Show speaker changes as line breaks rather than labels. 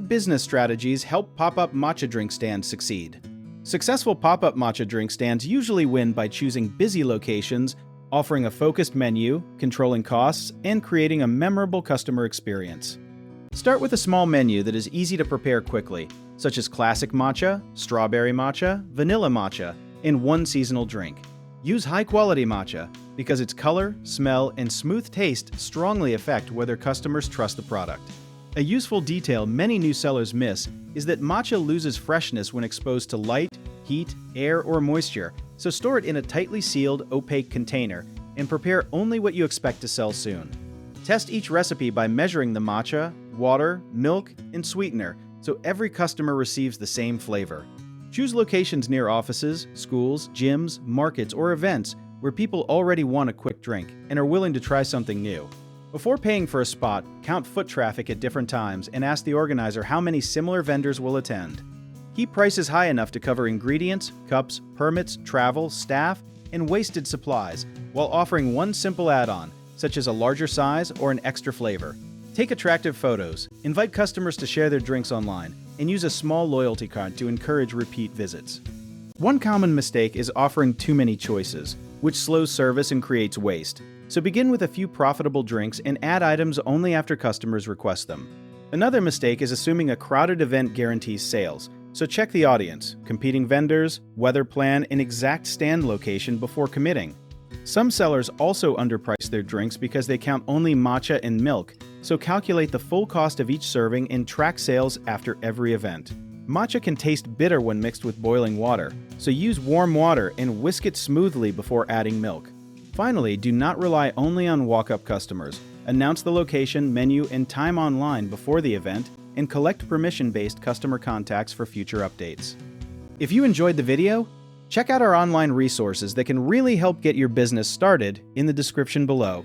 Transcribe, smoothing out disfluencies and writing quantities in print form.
What business strategies help pop-up matcha drink stands succeed? Successful pop-up matcha drink stands usually win by choosing busy locations, offering a focused menu, controlling costs, and creating a memorable customer experience. Start with a small menu that is easy to prepare quickly, such as classic matcha, strawberry matcha, vanilla matcha, and one seasonal drink. Use high-quality matcha because its color, smell, and smooth taste strongly affect whether customers trust the product. A useful detail many new sellers miss is that matcha loses freshness when exposed to light, heat, air, or moisture, so store it in a tightly sealed, opaque container and prepare only what you expect to sell soon. Test each recipe by measuring the matcha, water, milk, and sweetener so every customer receives the same flavor. Choose locations near offices, schools, gyms, markets, or events where people already want a quick drink and are willing to try something new. Before paying for a spot, count foot traffic at different times and ask the organizer how many similar vendors will attend. Keep prices high enough to cover ingredients, cups, permits, travel, staff, and wasted supplies, while offering one simple add-on, such as a larger size or an extra flavor. Take attractive photos, invite customers to share their drinks online, and use a small loyalty card to encourage repeat visits. One common mistake is offering too many choices, which slows service and creates waste. So begin with a few profitable drinks and add items only after customers request them. Another mistake is assuming a crowded event guarantees sales, so check the audience, competing vendors, weather plan, and exact stand location before committing. Some sellers also underprice their drinks because they count only matcha and milk, so calculate the full cost of each serving and track sales after every event. Matcha can taste bitter when mixed with boiling water, so use warm water and whisk it smoothly before adding milk. Finally, do not rely only on walk-up customers. Announce the location, menu, and time online before the event, and collect permission-based customer contacts for future updates. If you enjoyed the video, check out our online resources that can really help get your business started in the description below.